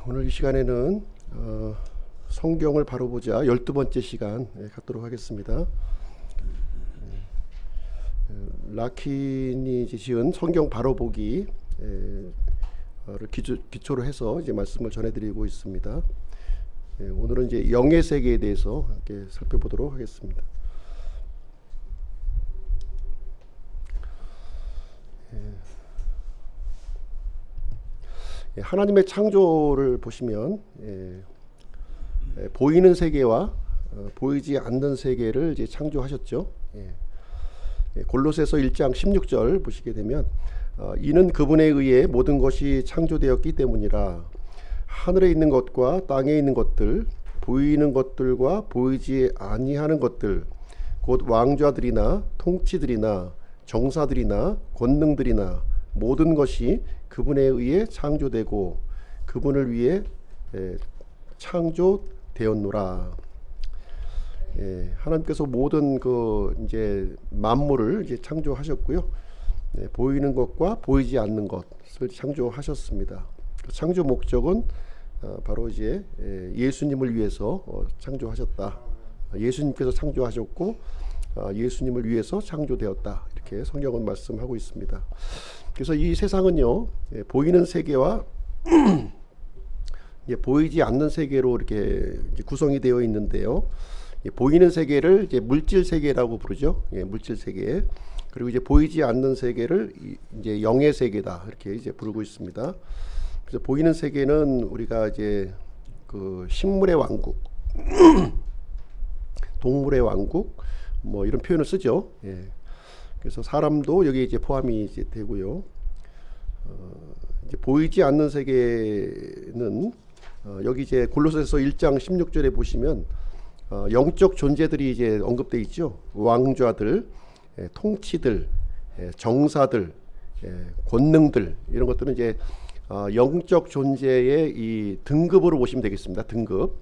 오늘 이 시간에는 성경을 바로 보자 12번째 시간 갖도록 하겠습니다. 라킨이 지은 성경 바로 보기를 기초로 해서 이제 말씀을 전해드리고 있습니다. 오늘은 이제 영의 세계에 대해서 함께 살펴보도록 하겠습니다. 하나님의 창조를 보시면 보이는 세계와 보이지 않는 세계를 이제 창조하셨죠. 골로새서 1장 16절 보시게 되면 이는 그분에 의해 모든 것이 창조되었기 때문이라 하늘에 있는 것과 땅에 있는 것들 보이는 것들과 보이지 아니하는 것들 곧 왕좌들이나 통치들이나 정사들이나 권능들이나 모든 것이 그분에 의해 창조되고 그분을 위해 창조되었노라. 하나님께서 모든 그 이제 만물을 이제 창조하셨고요. 보이는 것과 보이지 않는 것을 창조하셨습니다. 그 창조 목적은 바로 이제 예수님을 위해서 창조하셨다. 예수님께서 창조하셨고 예수님을 위해서 창조되었다. 이렇게 성경은 말씀하고 있습니다. 그래서 이 세상은요, 보이는 세계와 보이지 않는 세계로 이렇게 구성이 되어 있는데요. 보이는 세계를 이제 물질 세계라고 부르죠. 물질 세계. 그리고 이제 보이지 않는 세계를 이제 영의 세계다. 이렇게 이제 부르고 있습니다. 그래서 보이는 세계는 우리가 이제 그 식물의 왕국, 동물의 왕국, 뭐 이런 표현을 쓰죠. 그래서 사람도 여기 이제 포함이 이제 되고요. 이제 보이지 않는 세계는 여기 이제 골로새서 1장 16절에 보시면 영적 존재들이 이제 언급되어 있죠. 왕좌들, 통치들, 정사들, 권능들 이런 것들은 이제 영적 존재의 이 등급으로 보시면 되겠습니다. 등급,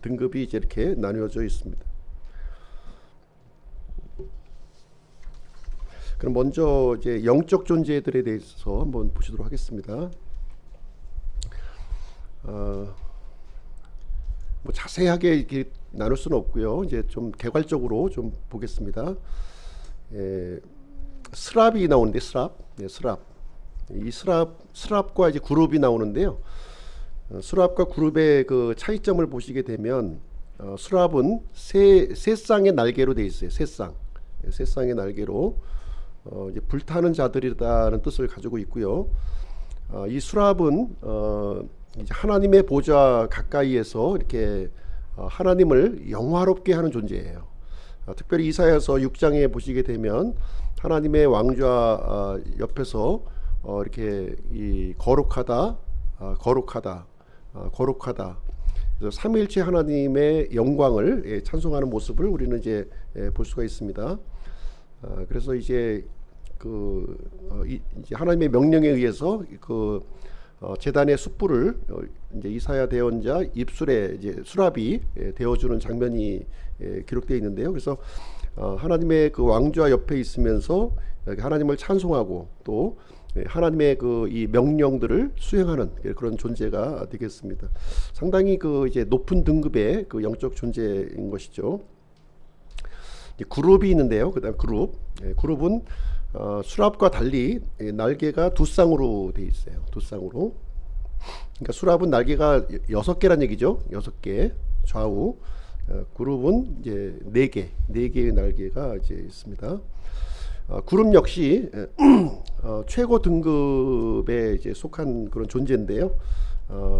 등급이 이제 이렇게 나누어져 있습니다. 그럼 먼저 이제 영적 존재들에 대해서 한번 보시도록 하겠습니다. 뭐 자세하게 이렇게 나눌 수는 없고요. 이제 좀 개괄적으로 좀 보겠습니다. 스랍이 나오는데 스랍, 스랍. 이 스랍과 이제 그룹이 나오는데요. 스랍과 그룹의 그 차이점을 보시게 되면 스랍은 세 쌍의 날개로 되어 있어요. 세 쌍의 날개로. 이제 불타는 자들이라는 뜻을 가지고 있고요. 이 수랍은 이제 하나님의 보좌 가까이에서 이렇게 하나님을 영화롭게 하는 존재예요. 특별히 이사야서 6장에 보시게 되면 하나님의 왕좌 옆에서 이렇게 이 거룩하다. 그래서 삼위일체 하나님의 영광을 찬송하는 모습을 우리는 이제 볼 수가 있습니다. 그래서 이제 이제 하나님의 명령에 의해서 제단의 숯불을 이제 이사야 대언자 입술에 이제 수랍이 되어주는 장면이 기록되어 있는데요. 그래서 하나님의 그 왕좌 옆에 있으면서 하나님을 찬송하고 또 하나님의 그 이 명령들을 수행하는 그런 존재가 되겠습니다. 상당히 그 이제 높은 등급의 그 영적 존재인 것이죠. 그룹이 있는데요. 그다음 그룹은 수랍과 달리 날개가 두 쌍으로 되어 있어요. 두 쌍으로. 그러니까 수랍은 날개가 6개란 얘기죠. 6개 좌우. 그룹은 이제 4개의 날개가 이제 있습니다. 그룹 역시 최고 등급에 이제 속한 그런 존재인데요.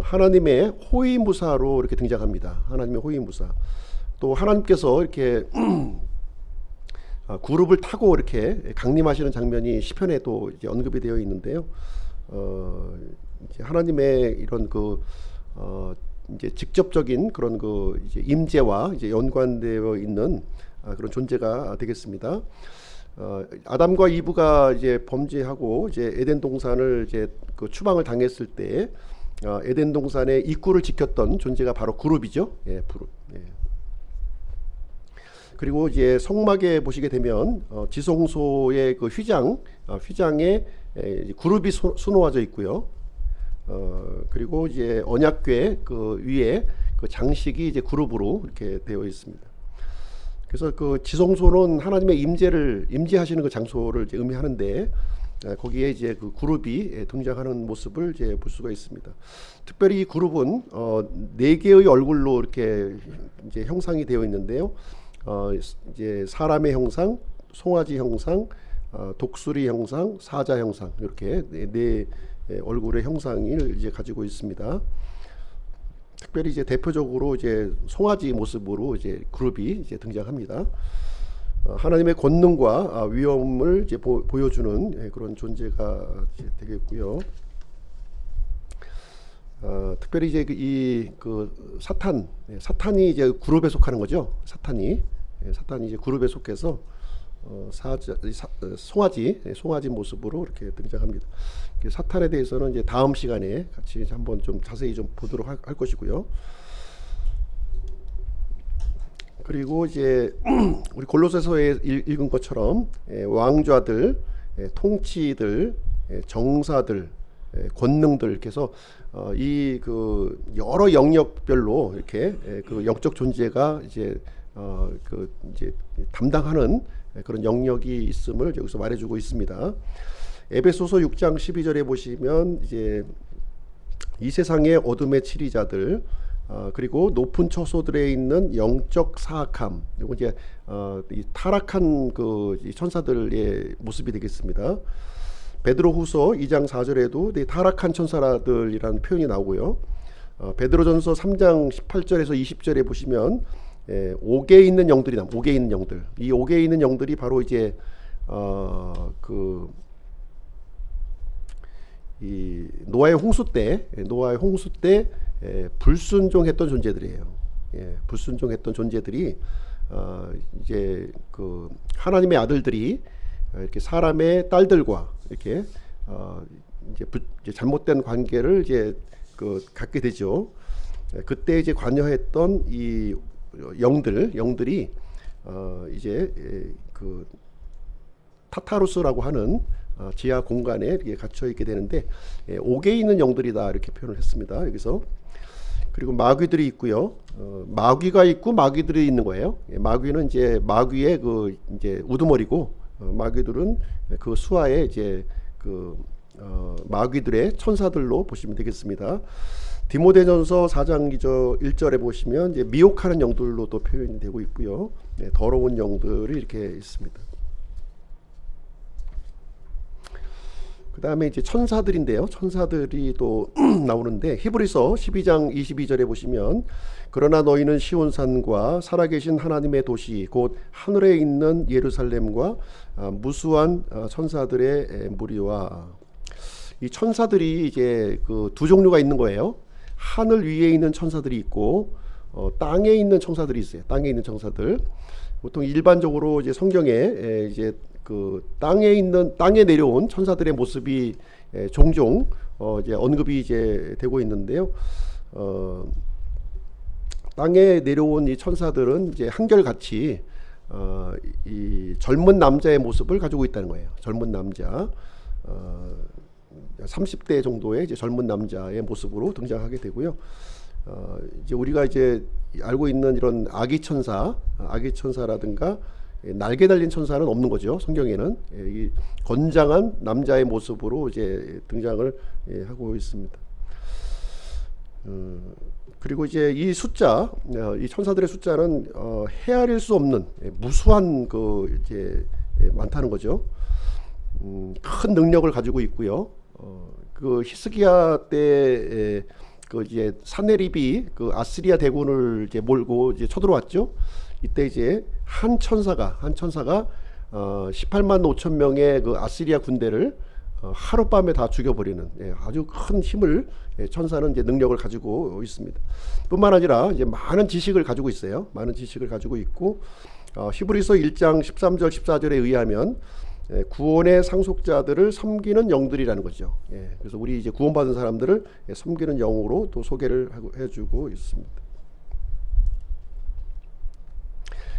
하나님의 호위무사로 이렇게 등장합니다. 하나님의 호위무사. 또 하나님께서 이렇게 그룹을 타고 이렇게 강림하시는 장면이 시편에 또 이제 언급이 되어 있는데요. 이제 하나님의 이런 이제 직접적인 그런 이제 임재와 이제 연관되어 있는 그런 존재가 되겠습니다. 아담과 이브가 이제 범죄하고 이제 에덴 동산을 이제 그 추방을 당했을 때 에덴 동산의 입구를 지켰던 존재가 바로 그룹이죠. 그룹. 그리고 이제 성막에 보시게 되면 지성소의 그 휘장에 그룹이 수놓아져 있고요. 그리고 이제 언약궤 그 위에 그 장식이 이제 그룹으로 이렇게 되어 있습니다. 그래서 그 지성소는 하나님의 임재하시는 그 장소를 이제 의미하는데, 거기에 이제 그 그룹이 등장하는 모습을 이제 볼 수가 있습니다. 특별히 이 그룹은 네 개의 얼굴로 이렇게 이제 형상이 되어 있는데요. 이제 사람의 형상, 송아지 형상, 독수리 형상, 사자 형상, 이렇게 네 얼굴의 형상을 이제 가지고 있습니다. 특별히 이제 대표적으로 이제 송아지 모습으로 이제 그룹이 이제 등장합니다. 하나님의 권능과 위엄을 이제 보여주는 그런 존재가 이제 되겠고요. 특별히 이제 그 사탄이 이제 그룹에 속하는 거죠. 사탄이 이제 그룹에 속해서 송아지 모습으로 이렇게 등장합니다. 사탄에 대해서는 이제 다음 시간에 같이 한번 좀 자세히 좀 보도록 할 것이고요. 그리고 이제 우리 골로새서에 읽은 것처럼 왕좌들, 통치들, 정사들, 권능들, 이렇게 해서 이 그 여러 영역별로 이렇게 그 영적 존재가 이제 그 이제 담당하는 그런 영역이 있음을 여기서 말해주고 있습니다. 에베소서 6장 12절에 보시면 이제 이 세상의 어둠의 치리자들, 그리고 높은 처소들에 있는 영적 사악함, 그리고 이제 이 타락한 그 천사들의 모습이 되겠습니다. 베드로후서 2장 4절에도 타락한 천사들이라는 표현이 나오고요. 베드로전서 3장 18절에서 20절에 보시면 옥에 있는 영들이 옥에 있는 영들. 이 옥에 있는 영들이 바로 이제 이 노아의 홍수 때 불순종했던 존재들이에요. 불순종했던 존재들이 이제 그 하나님의 아들들이 이렇게 사람의 딸들과 이렇게 이제 잘못된 관계를 이제 그 갖게 되죠. 그때 이제 관여했던 이 영들이 이제 그 타타루스라고 하는 지하 공간에 이렇게 갇혀 있게 되는데, 옥에 있는 영들이다 이렇게 표현을 했습니다. 여기서. 그리고 마귀들이 있고요. 마귀가 있고 마귀들이 있는 거예요. 마귀는 이제 마귀의 그 이제 우두머리고, 마귀들은 그 수하에 이제 그 마귀들의 천사들로 보시면 되겠습니다. 디모데전서 4장 1절에 보시면 이제 미혹하는 영들로 또 표현이 되고 있고요. 더러운 영들이 이렇게 있습니다. 그 다음에 이제 천사들인데요. 천사들이 또 나오는데, 히브리서 12장 22절에 보시면 그러나 너희는 시온산과 살아계신 하나님의 도시 곧 하늘에 있는 예루살렘과 무수한 천사들의 무리와, 이 천사들이 이제 그 두 종류가 있는 거예요. 하늘 위에 있는 천사들이 있고 땅에 있는 천사들이 있어요. 땅에 있는 천사들. 보통 일반적으로 이제 성경에 이제 그 땅에 내려온 천사들의 모습이 종종 이제 언급이 이제 되고 있는데요. 땅에 내려온 이 천사들은 이제 한결같이 이 젊은 남자의 모습을 가지고 있다는 거예요. 젊은 남자, 30대 정도의 이제 젊은 남자의 모습으로 등장하게 되고요. 이제 우리가 이제 알고 있는 이런 아기 천사라든가 날개 달린 천사는 없는 거죠. 성경에는 이 건장한 남자의 모습으로 이제 등장을 하고 있습니다. 그리고 이제 이 천사들의 숫자는 헤아릴 수 없는 무수한 그 이제 많다는 거죠. 큰 능력을 가지고 있고요. 그 히스기야 때 그 이제 사네립이 그 아시리아 대군을 이제 몰고 이제 쳐들어왔죠. 이때 이제 한 천사가 18만 5천 명의 그 아시리아 군대를 하룻밤에 다 죽여버리는 아주 큰 힘을 천사는 이제 능력을 가지고 있습니다. 뿐만 아니라 이제 많은 지식을 가지고 있어요. 많은 지식을 가지고 있고, 히브리서 1장 13절 14절에 의하면 구원의 상속자들을 섬기는 영들이라는 거죠. 그래서 우리 이제 구원받은 사람들을 섬기는 영으로 또 소개를 해주고 있습니다.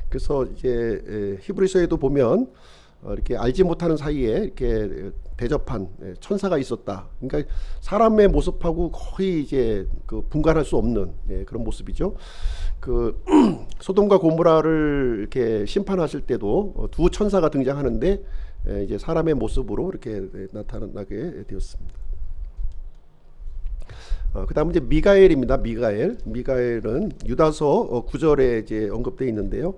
그래서 이제 히브리서에도 보면 이렇게 알지 못하는 사이에 이렇게 대접한 천사가 있었다. 그러니까 사람의 모습하고 거의 이제 그 분간할 수 없는 그런 모습이죠. 그 소돔과 고모라를 이렇게 심판하실 때도 두 천사가 등장하는데 이제 사람의 모습으로 이렇게 나타나게 되었습니다. 그다음 이제 미가엘입니다. 미가엘은 유다서 9절에 이제 언급되어 있는데요.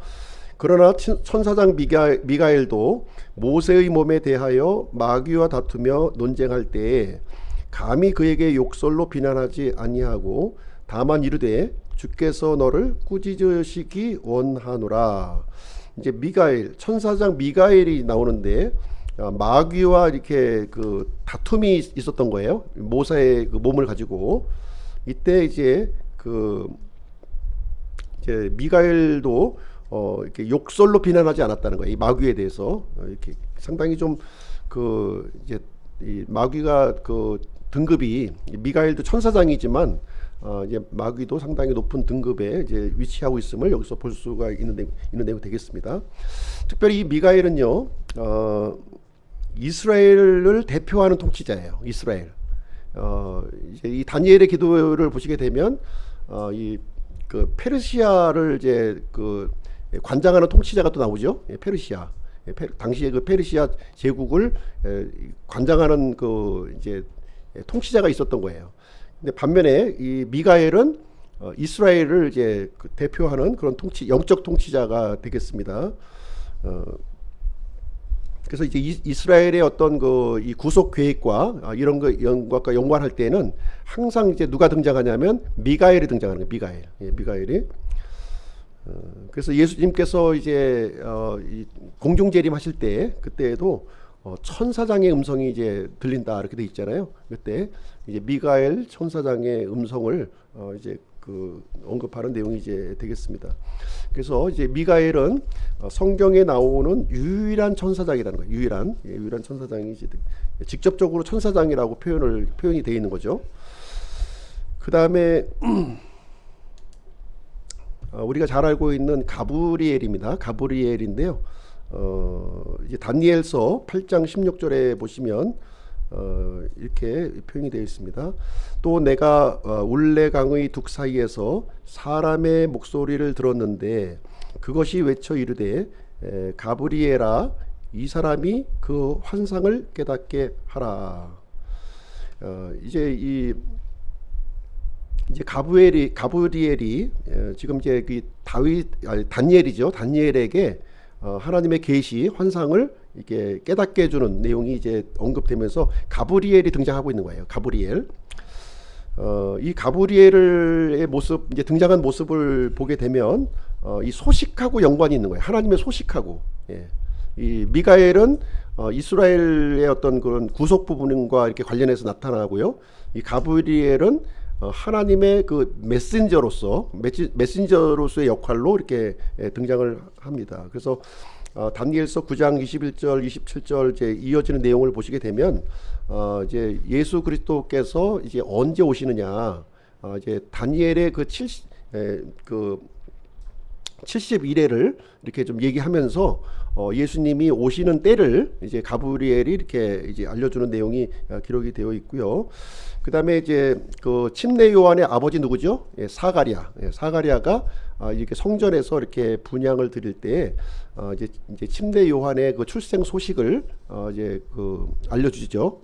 그러나 천사장 미가엘도 모세의 몸에 대하여 마귀와 다투며 논쟁할 때에 감히 그에게 욕설로 비난하지 아니하고 다만 이르되 주께서 너를 꾸짖으시기 원하노라. 이제 미가엘, 천사장 미가엘이 나오는데 마귀와 이렇게 그 다툼이 있었던 거예요. 모세의 그 몸을 가지고. 이때 이제 이제 미가엘도 이렇게 욕설로 비난하지 않았다는 거예요. 이 마귀에 대해서 이렇게 상당히 좀 이제 이 마귀가 등급이 미가엘도 천사장이지만 이제 마귀도 상당히 높은 등급에 이제 위치하고 있음을 여기서 볼 수가 있는 내용 되겠습니다. 특별히 이 미가엘은요, 이스라엘을 대표하는 통치자예요. 이스라엘. 이제 이 다니엘의 기도를 보시게 되면 이 페르시아를 이제 관장하는 통치자가 또 나오죠. 페르시아. 당시에 그 페르시아 제국을 관장하는 이제 통치자가 있었던 거예요. 근데 반면에 이 미가엘은 이스라엘을 이제 대표하는 그런 영적 통치자가 되겠습니다. 그래서 이제 이스라엘의 어떤 이 구속 계획과 이런 것과 연관할 때는 항상 이제 누가 등장하냐면 미가엘이 등장하는 거예요. 미가엘이. 그래서 예수님께서 이제 이 공중 재림하실 때 그때에도 천사장의 음성이 이제 들린다 이렇게 돼 있잖아요. 그때 이제 미가엘 천사장의 음성을 이제 언급하는 내용이 이제 되겠습니다. 그래서 이제 미가엘은 성경에 나오는 유일한 천사장이라는 거예요. 유일한 천사장이 이제 직접적으로 천사장이라고 표현이 되어 있는 거죠. 그 다음에 우리가 잘 알고 있는 가브리엘입니다. 가브리엘인데요. 이제 다니엘서 8장 16절에 보시면 이렇게 표현이 되어 있습니다. 또 내가 울레강의 둑 사이에서 사람의 목소리를 들었는데 그것이 외쳐 이르되 가브리엘아 이 사람이 그 환상을 깨닫게 하라. 이제 가브리엘이 지금 이제 다니엘이죠. 다니엘에게 하나님의 계시 환상을 이렇게 깨닫게 해주는 내용이 이제 언급되면서 가브리엘이 등장하고 있는 거예요. 가브리엘. 이 가브리엘의 모습, 이제 등장한 모습을 보게 되면 이 소식하고 연관이 있는 거예요. 하나님의 소식하고. 이 미가엘은 이스라엘의 어떤 그런 구속 부분과 이렇게 관련해서 나타나고요. 이 가브리엘은 하나님의 메신저로서의 역할로 이렇게 등장을 합니다. 그래서 다니엘서 9장 21절, 27절 이제 이어지는 내용을 보시게 되면 이제 예수 그리스도께서 이제 언제 오시느냐, 이제 다니엘의 70일에를 이렇게 좀 얘기하면서 예수님이 오시는 때를 이제 가브리엘이 이렇게 이제 알려주는 내용이 기록이 되어 있고요. 그 다음에 이제 침례 요한의 아버지 누구죠? 사가랴가 이렇게 성전에서 이렇게 분향을 드릴 때 이제 침례 요한의 출생 소식을 이제 알려주죠.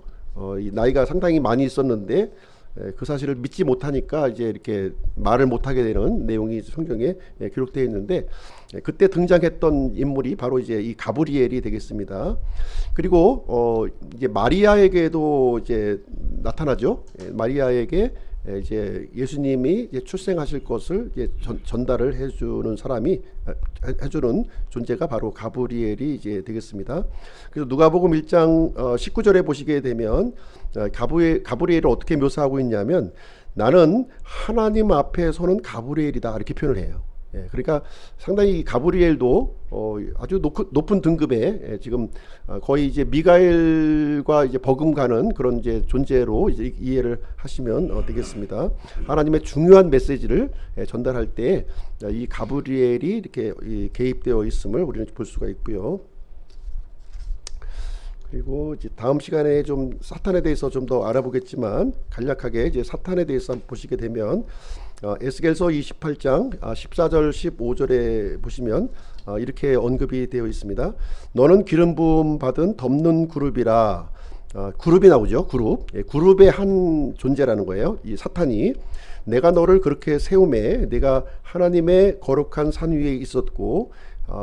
이 나이가 상당히 많이 있었는데 그 사실을 믿지 못하니까 이제 이렇게 말을 못하게 되는 내용이 성경에 기록되어 있는데 그때 등장했던 인물이 바로 이제 이 가브리엘이 되겠습니다. 그리고 이제 마리아에게도 이제 나타나죠. 마리아에게 이제 예수님이 이제 출생하실 것을 이제 전달을 해주는 해주는 존재가 바로 가브리엘이 이제 되겠습니다. 그래서 누가복음 1장 19절에 보시게 되면 가브리엘을 어떻게 묘사하고 있냐면 나는 하나님 앞에 서는 가브리엘이다 이렇게 표현을 해요. 그러니까 상당히 가브리엘도 아주 높은 등급의 지금 거의 이제 미가엘과 이제 버금가는 그런 이제 존재로 이제 이해를 하시면 되겠습니다. 하나님의 중요한 메시지를 전달할 때 이 가브리엘이 이렇게 개입되어 있음을 우리는 볼 수가 있고요. 그리고 이제 다음 시간에 좀 사탄에 대해서 좀 더 알아보겠지만 간략하게 이제 사탄에 대해서 한번 보시게 되면 에스겔서 28장 14절 15절에 보시면 이렇게 언급이 되어 있습니다. 너는 기름 부음 받은 덮는 그룹이라. 그룹이 나오죠. 그룹. 그룹의 한 존재라는 거예요. 이 사탄이. 내가 너를 그렇게 세우매 내가 하나님의 거룩한 산 위에 있었고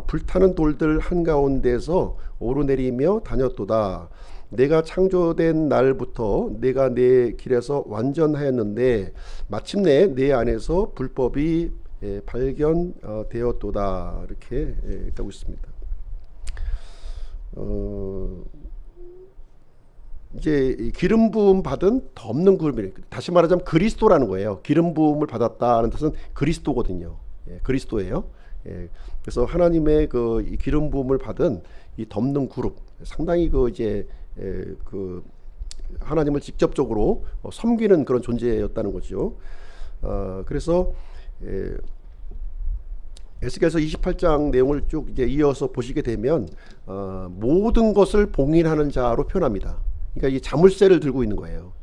불타는 돌들 한가운데서 오르내리며 다녔도다. 내가 창조된 날부터 내가 내 길에서 완전하였는데 마침내 내 안에서 불법이 발견되었도다. 이렇게 하고 있습니다. 이제 기름 부음 받은 덮는 그룹이, 다시 말하자면 그리스도라는 거예요. 기름 부음을 받았다는 뜻은 그리스도거든요. 그리스도예요. 그래서 하나님의 이 기름 부음을 받은 이 덮는 그룹, 상당히 그 하나님을 직접적으로 섬기는 그런 존재였다는 거죠. 그래서 에스겔서 28장 내용을 쭉 이제 이어서 보시게 되면 모든 것을 봉인하는 자로 표현합니다. 그러니까 이 자물쇠를 들고 있는 거예요.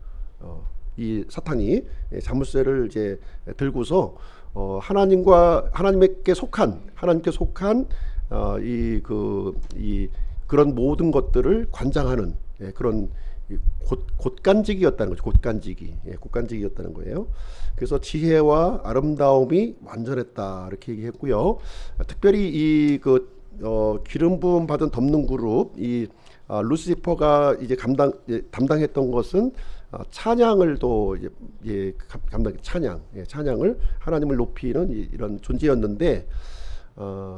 이 사탄이 자물쇠를 이제 들고서 하나님께 속한 그런 모든 것들을 관장하는 그런 곧간직이었다는 거죠. 곧간직이었다는 거예요. 그래서 지혜와 아름다움이 완전했다 이렇게 얘기했고요. 특별히 이 기름 부음 받은 덮는 그룹 루시퍼가 이제 담당했던 것은 찬양을 또 찬양을 하나님을 높이는 이런 존재였는데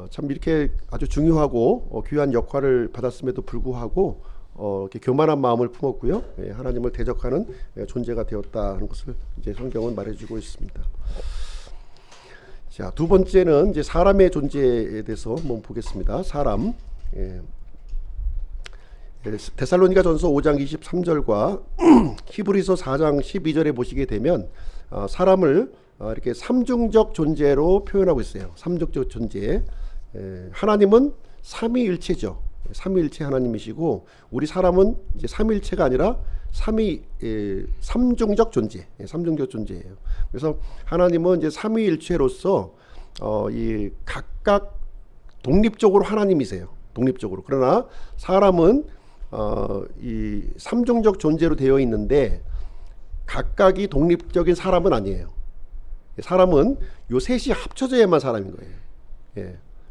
참 이렇게 아주 중요하고 귀한 역할을 받았음에도 불구하고 이렇게 교만한 마음을 품었고요. 하나님을 대적하는 존재가 되었다는 것을 이제 성경은 말해주고 있습니다. 자, 두 번째는 이제 사람의 존재에 대해서 한번 보겠습니다. 사람. 데살로니가전서 5장 23절과 히브리서 4장 12절에 보시게 되면 사람을 이렇게 삼중적 존재로 표현하고 있어요. 삼중적 존재. 하나님은 삼위일체죠. 삼위일체 하나님이시고 우리 사람은 이제 삼위일체가 아니라 삼중적 존재, 삼중적 존재예요. 그래서 하나님은 이제 삼위일체로서 이 각각 독립적으로 하나님이세요. 독립적으로. 그러나 사람은 이 삼중적 존재로 되어 있는데 각각이 독립적인 사람은 아니에요. 사람은 요 셋이 합쳐져야만 사람인 거예요.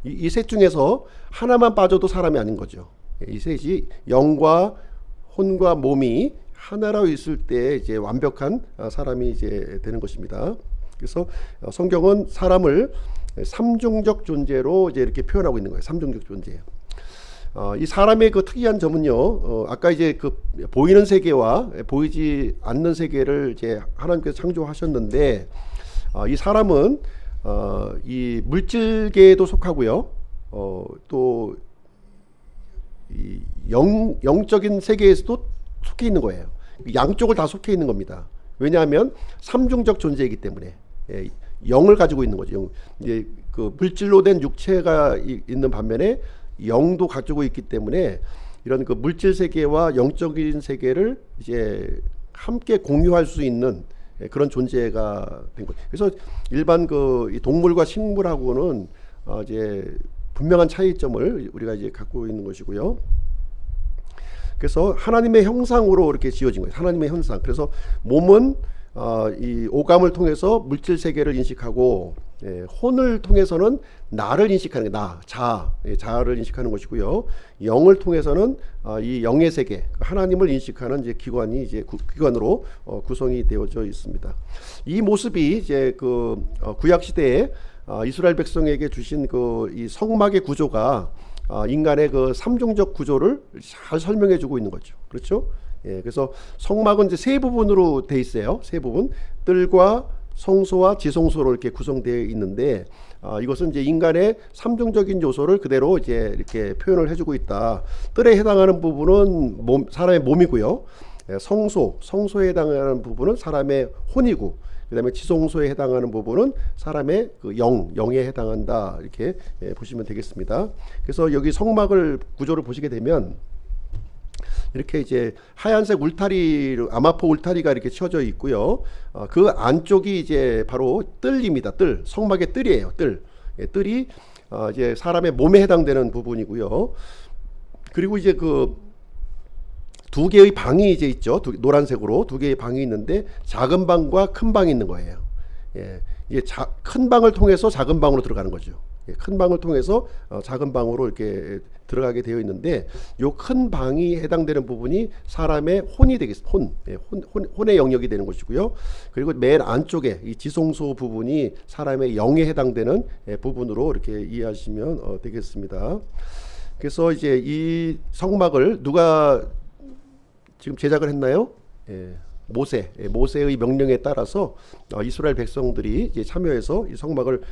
이 셋 중에서 하나만 빠져도 사람이 아닌 거죠. 이 셋이 영과 혼과 몸이 하나로 있을 때 이제 완벽한 사람이 이제 되는 것입니다. 그래서 성경은 사람을 삼중적 존재로 이제 이렇게 표현하고 있는 거예요. 삼중적 존재. 이 사람의 그 특이한 점은요, 아까 이제 그 보이는 세계와 보이지 않는 세계를 이제 하나님께서 창조하셨는데, 이 사람은 이 물질계에도 속하고요, 또 이 영적인 세계에서도 속해 있는 거예요. 양쪽을 다 속해 있는 겁니다. 왜냐하면 삼중적 존재이기 때문에 영을 가지고 있는 거죠. 이제 그 물질로 된 육체가 있는 반면에 영도 가지고 있기 때문에 이런 그 물질 세계와 영적인 세계를 이제 함께 공유할 수 있는 그런 존재가 된 거예요. 그래서 일반 그 동물과 식물하고는 이제 분명한 차이점을 우리가 이제 갖고 있는 것이고요. 그래서 하나님의 형상으로 이렇게 지어진 거예요. 하나님의 형상. 그래서 몸은 이 오감을 통해서 물질 세계를 인식하고, 혼을 통해서는 나를 인식하는 게 자아를 인식하는 것이고요. 영을 통해서는 이 영의 세계, 하나님을 인식하는 이제 기관으로 구성이 되어져 있습니다. 이 모습이 이제 그 구약 시대에 이스라엘 백성에게 주신 그 이 성막의 구조가 인간의 그 삼중적 구조를 잘 설명해주고 있는 거죠. 그렇죠? 그래서 성막은 이제 세 부분으로 돼 있어요. 세 부분. 뜰과 성소와 지성소로 이렇게 구성되어 있는데, 이것은 이제 인간의 삼중적인 요소를 그대로 이제 이렇게 표현을 해주고 있다. 뜰에 해당하는 부분은 사람의 몸이고요. 성소에 해당하는 부분은 사람의 혼이고, 그 다음에 지성소에 해당하는 부분은 사람의 그 영에 해당한다. 이렇게 보시면 되겠습니다. 그래서 여기 성막을 구조를 보시게 되면 이렇게 이제 하얀색 울타리, 아마포 울타리가 이렇게 쳐져 있고요. 그 안쪽이 이제 바로 뜰입니다. 뜰, 성막의 뜰이에요. 뜰. 예, 뜰이 이제 사람의 몸에 해당되는 부분이고요. 그리고 이제 그 두 개의 방이 이제 있죠. 노란색으로 두 개의 방이 있는데 작은 방과 큰 방이 있는 거예요. 예, 이게 큰 방을 통해서 작은 방으로 들어가는 거죠. 예, 큰 방을 통해서 작은 방으로 이렇게 들어가게 되어 있는데, 요 큰 방이 해당되는 부분이 사람의 혼이 되겠습니다. 예, 혼의 영역이 되는 것이고요. 그리고 맨 안쪽에 이 지성소 부분이 사람의 영에 해당되는 부분으로 이렇게 이해하시면 되겠습니다. 그래서 이제 이 성막을 누가 지금 제작을 했나요? 예, 모세의 명령에 따라서 이스라엘 백성들이 이제 참여해서 이 성막을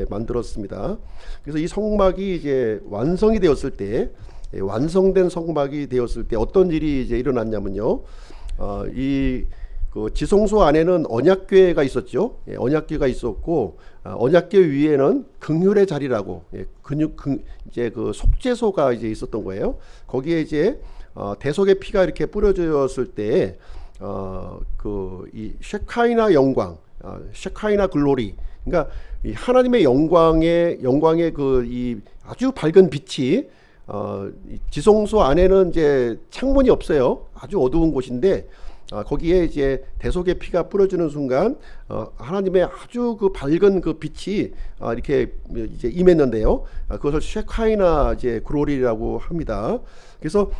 만들었습니다. 그래서 이 성막이 이제 완성이 되었을 때, 완성된 성막이 되었을 때 어떤 일이 이제 일어났냐면요. 이 그 지성소 안에는 언약궤가 있었죠. 예, 언약궤가 있었고, 언약궤 위에는 긍휼의 자리라고, 이제 그 속죄소가 이제 있었던 거예요. 거기에 이제 대속의 피가 이렇게 뿌려졌을 때, 그 이 셰카이나 영광, 셰카이나 글로리, 그러니까 이 하나님의 영광의 그 이 아주 밝은 빛이, 지성소 안에는 이제 창문이 없어요. 아주 어두운 곳인데, 거기에 이제 대속의 피가 뿌려지는 순간 하나님의 아주 그 밝은 그 빛이 이렇게 이제 임했는데요. 그것을 셰카이나 이제 글로리라고 합니다. 그래서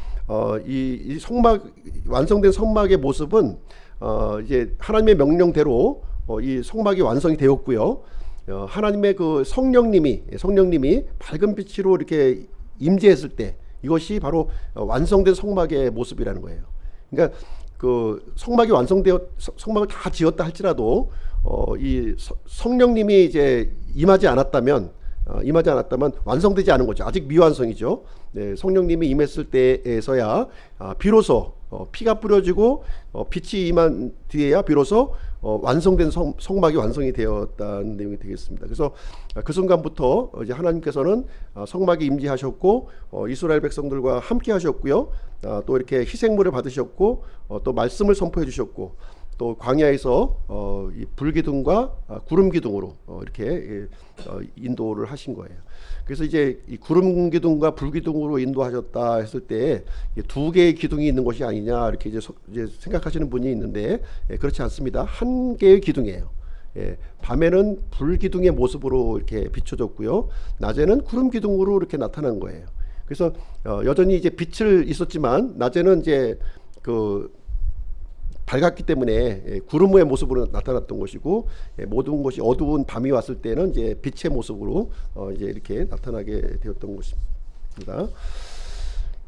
이 성막, 완성된 성막의 모습은 이제 하나님의 명령대로 이 성막이 완성이 되었고요. 하나님의 그 성령님이 밝은 빛으로 이렇게 임재했을 때, 이것이 바로 완성된 성막의 모습이라는 거예요. 그러니까 그 성막이 성막을 다 지었다 할지라도 이 성령님이 이제 임하지 않았다면 완성되지 않은 거죠. 아직 미완성이죠. 네, 성령님이 임했을 때에서야 비로소 피가 뿌려지고 빛이 임한 뒤에야 비로소 완성된 성막이 완성이 되었다는 내용이 되겠습니다. 그래서 그 순간부터 이제 하나님께서는 성막이 임재하셨고, 이스라엘 백성들과 함께 하셨고요. 또 이렇게 희생물을 받으셨고, 또 말씀을 선포해 주셨고, 또 광야에서 이 불기둥과 구름기둥으로 이렇게 인도를 하신 거예요. 그래서 이제 이 구름기둥과 불기둥으로 인도하셨다 했을 때 두 개의 기둥이 있는 것이 아니냐 이렇게 이제 생각하시는 분이 있는데, 그렇지 않습니다. 한 개의 기둥이에요. 밤에는 불기둥의 모습으로 이렇게 비춰졌고요, 낮에는 구름기둥으로 이렇게 나타난 거예요. 그래서 여전히 이제 빛을 있었지만 낮에는 이제 그 밝았기 때문에 구름의 모습으로 나타났던 것이고, 모든 것이 어두운 밤이 왔을 때는 이제 빛의 모습으로 이제 이렇게 나타나게 되었던 것입니다.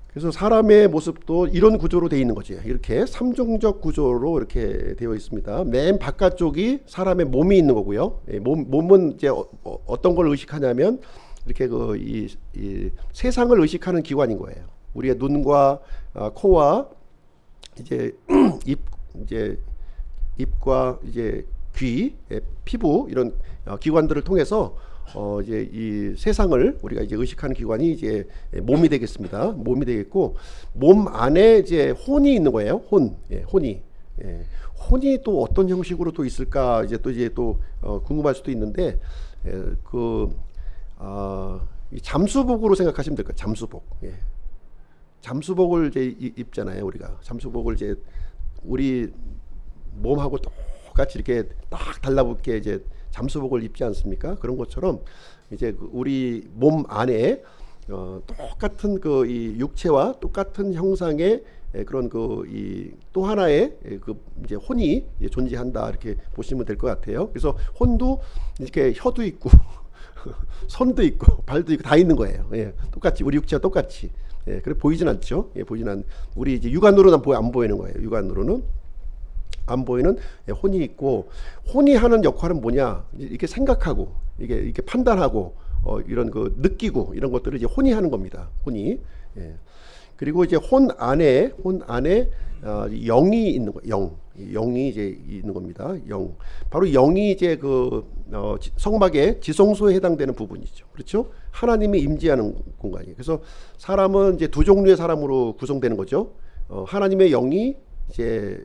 그래서 사람의 모습도 이런 구조로 되어 있는 거죠. 이렇게 삼중적 구조로 이렇게 되어 있습니다. 맨 바깥쪽이 사람의 몸이 있는 거고요. 몸은 이제 어떤 걸 의식하냐면 이렇게 이 세상을 의식하는 기관인 거예요. 우리의 눈과 코와 이제 입과 이제 귀, 피부, 이런 기관들을 통해서 이제 이 세상을 우리가 이제 의식하는 기관이 이제 몸이 되겠습니다. 몸이 되겠고, 몸 안에 이제 혼이 있는 거예요. 혼이 또 어떤 형식으로 또 있을까 이제 또 궁금할 수도 있는데, 이 잠수복으로 생각하시면 될 거예요. 잠수복. 잠수복을 이제 입잖아요. 우리가 잠수복을 이제 우리 몸하고 똑같이 이렇게 딱 달라붙게 이제 잠수복을 입지 않습니까? 그런 것처럼 이제 우리 몸 안에 똑같은 그 이 육체와 똑같은 형상의 그런 그 이 또 하나의 그 이제 혼이 이제 존재한다 이렇게 보시면 될 것 같아요. 그래서 혼도 이렇게 혀도 있고 손도 있고 발도 있고 다 있는 거예요. 똑같이 우리 육체와 똑같이. 그래 보이진 않죠. 우리 이제 육안으로는 안 보이는 거예요. 육안으로는 안 보이는 혼이 있고, 혼이 하는 역할은 뭐냐? 이렇게 생각하고 이렇게 판단하고 이런 그 느끼고 이런 것들을 이제 혼이 하는 겁니다. 혼이. 그리고 이제 혼 안에 영이 있는 거, 영이 이제 있는 겁니다. 영. 바로 영이 이제 그 성막의 지성소에 해당되는 부분이죠. 그렇죠? 하나님이 임재하는 공간이에요. 그래서 사람은 이제 두 종류의 사람으로 구성되는 거죠. 하나님의 영이 이제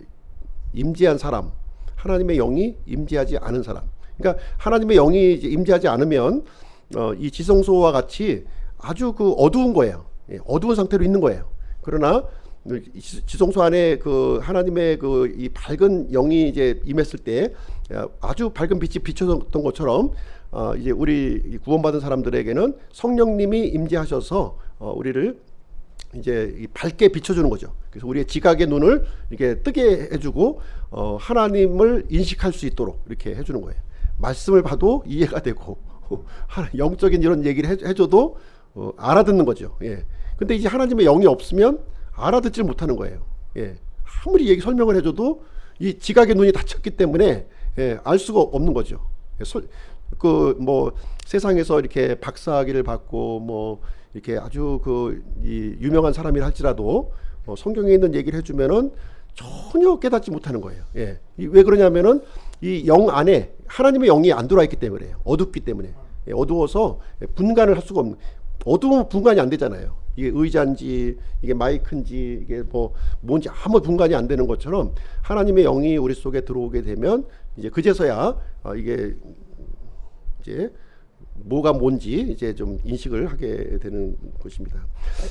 임재한 사람, 하나님의 영이 임재하지 않은 사람. 그러니까 하나님의 영이 이제 임재하지 않으면 이 지성소와 같이 아주 그 어두운 거예요. 예, 어두운 상태로 있는 거예요. 그러나 지성소 안에 그 하나님의 그 이 밝은 영이 이제 임했을 때 아주 밝은 빛이 비춰졌던 것처럼 이제 우리 구원받은 사람들에게는 성령님이 임재하셔서 우리를 이제 밝게 비춰주는 거죠. 그래서 우리의 지각의 눈을 이렇게 뜨게 해주고 하나님을 인식할 수 있도록 이렇게 해주는 거예요. 말씀을 봐도 이해가 되고 영적인 이런 얘기를 해줘도 알아듣는 거죠. 예. 근데 이제 하나님의 영이 없으면 알아듣질 못하는 거예요. 예. 아무리 얘기 설명을 해줘도 이 지각의 눈이 닫혔기 때문에 알 수가 없는 거죠. 그 뭐 세상에서 이렇게 박사학위를 받고 뭐 이렇게 아주 이 유명한 사람이라 할지라도 성경에 있는 얘기를 해주면은 전혀 깨닫지 못하는 거예요. 예. 왜 그러냐면은 이 영 안에 하나님의 영이 안 들어와 있기 때문에요. 어둡기 때문에. 예, 어두워서 분간을 할 수가 없는. 어두우면 분간이 안 되잖아요. 이게 의자인지 이게 마이크인지 이게 뭔지 아무 분간이 안 되는 것처럼 하나님의 영이 우리 속에 들어오게 되면 이제 그제서야 이게 이제 뭐가 뭔지 이제 좀 인식을 하게 되는 것입니다.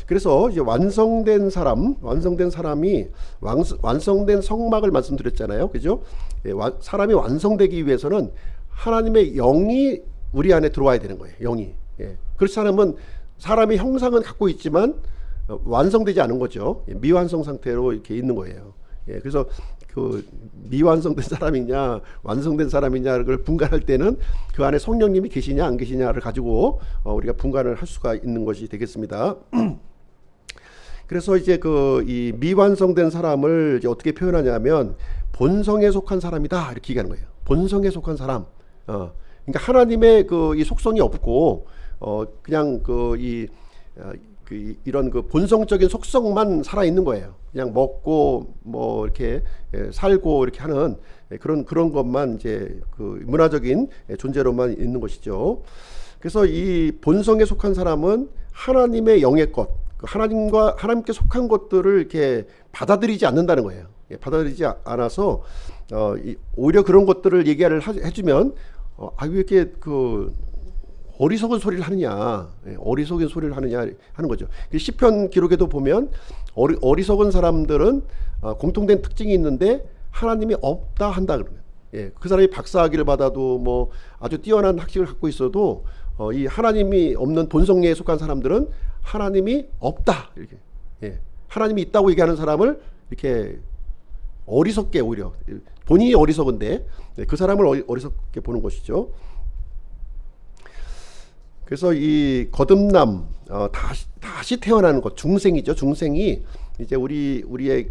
그래서 이제 완성된 사람이 완성된 성막을 말씀드렸잖아요. 그죠? 예, 사람이 완성되기 위해서는 하나님의 영이 우리 안에 들어와야 되는 거예요. 영이. 예. 그렇지 않으면 사람의 형상은 갖고 있지만 완성되지 않은 거죠. 예, 미완성 상태로 이렇게 있는 거예요. 예, 그래서 그 미완성된 사람이냐 완성된 사람이냐를 분간할 때는 그 안에 성령님이 계시냐 안 계시냐를 가지고 우리가 분간을 할 수가 있는 것이 되겠습니다. 그래서 이제 이 미완성된 사람을 이제 어떻게 표현하냐면 본성에 속한 사람이다 이렇게 얘기하는 거예요. 본성에 속한 사람. 그러니까 하나님의 이 속성이 없고 그냥 이런 본성적인 속성만 살아 있는 거예요. 그냥 먹고 뭐 이렇게 살고 이렇게 하는 그런 것만 이제 문화적인 존재로만 있는 것이죠. 그래서 이 본성에 속한 사람은 하나님의 영의 것, 하나님께 속한 것들을 이렇게 받아들이지 않는다는 거예요. 받아들이지 않아서 오히려 그런 것들을 얘기를 해주면 왜 이렇게 어리석은 소리를 하느냐, 어리석은 소리를 하느냐 하는 거죠. 시편 기록에도 보면 어리석은 사람들은 공통된 특징이 있는데 하나님이 없다 한다 그러면, 그 사람이 박사학위를 받아도 뭐 아주 뛰어난 학식을 갖고 있어도 이 하나님이 없는 본성에 속한 사람들은 하나님이 없다 이렇게, 하나님이 있다고 얘기하는 사람을 이렇게 어리석게 오히려 본인이 어리석은데 그 사람을 어리석게 보는 것이죠. 그래서 이 거듭남, 다시 태어나는 것, 중생이죠. 중생이 이제 우리의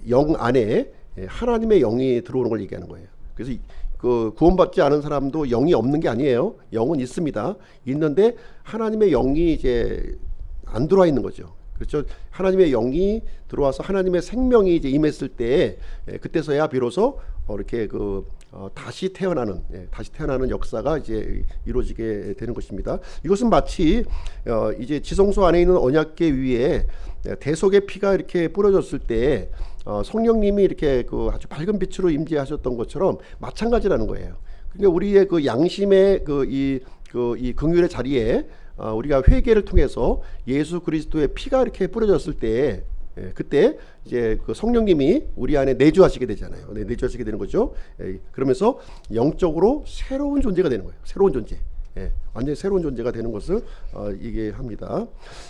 영 안에 하나님의 영이 들어오는 걸 얘기하는 거예요. 그래서 구원받지 않은 사람도 영이 없는 게 아니에요. 영은 있습니다. 있는데 하나님의 영이 이제 안 들어와 있는 거죠. 그렇죠. 하나님의 영이 들어와서 하나님의 생명이 이제 임했을 때 그때서야 비로소 이렇게 다시 태어나는 역사가 이제 이루어지게 되는 것입니다. 이것은 마치 이제 지성소 안에 있는 언약궤 위에 대속의 피가 이렇게 뿌려졌을 때 성령님이 이렇게 아주 밝은 빛으로 임재하셨던 것처럼 마찬가지라는 거예요. 그러니까 우리의 양심의 이 긍휼의 자리에 우리가 회개를 통해서 예수 그리스도의 피가 이렇게 뿌려졌을 때 그때 이제 성령님이 우리 안에 내주하시게 되잖아요. 내주하시게 되는 거죠. 그러면서 영적으로 새로운 존재가 되는 거예요. 새로운 존재. 완전히 새로운 존재가 되는 것을 얘기합니다.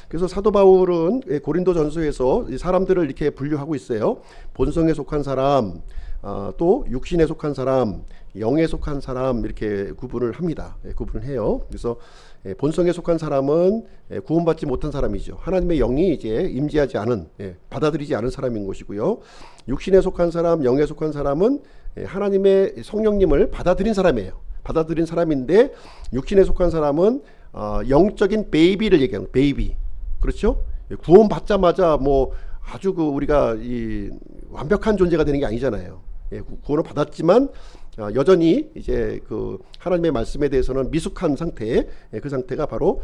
그래서 사도 바울은 고린도전서에서 사람들을 이렇게 분류하고 있어요. 본성에 속한 사람, 또 육신에 속한 사람, 영에 속한 사람 이렇게 구분을 합니다. 구분을 해요. 그래서 본성에 속한 사람은 구원받지 못한 사람이죠. 하나님의 영이 이제 임재하지 않은, 받아들이지 않은 사람인 것이고요. 육신에 속한 사람, 영에 속한 사람은 하나님의 성령님을 받아들인 사람이에요. 받아들인 사람인데 육신에 속한 사람은 영적인 베이비를 얘기하는 베이비. 그렇죠? 구원받자마자 뭐 아주 우리가 이 완벽한 존재가 되는 게 아니잖아요. 구원을 받았지만 여전히 이제 하나님의 말씀에 대해서는 미숙한 상태, 그 상태가 바로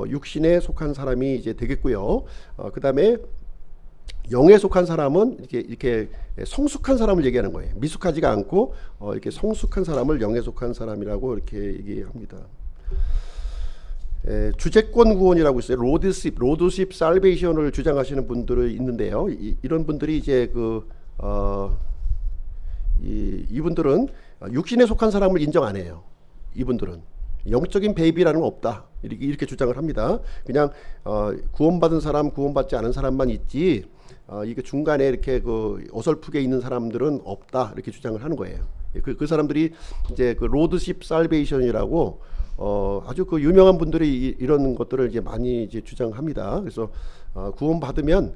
육신에 속한 사람이 이제 되겠고요. 그 다음에 영에 속한 사람은 이렇게 성숙한 사람을 얘기하는 거예요. 미숙하지가 않고 이렇게 성숙한 사람을 영에 속한 사람이라고 이렇게 얘기합니다. 주재권 구원이라고 있어요. 로드십 살베이션을 주장하시는 분들이 있는데요. 이런 분들이 이제 이분들은 육신에 속한 사람을 인정 안 해요. 이분들은 영적인 배입이라는 건 없다. 이렇게 주장을 합니다. 그냥 구원받은 사람, 구원받지 않은 사람만 있지. 이게 중간에 이렇게 어설프게 있는 사람들은 없다. 이렇게 주장을 하는 거예요. 그 사람들이 이제 로드십 살베이션이라고 아주 유명한 분들이 이런 것들을 이제 많이 이제 주장합니다. 그래서 구원받으면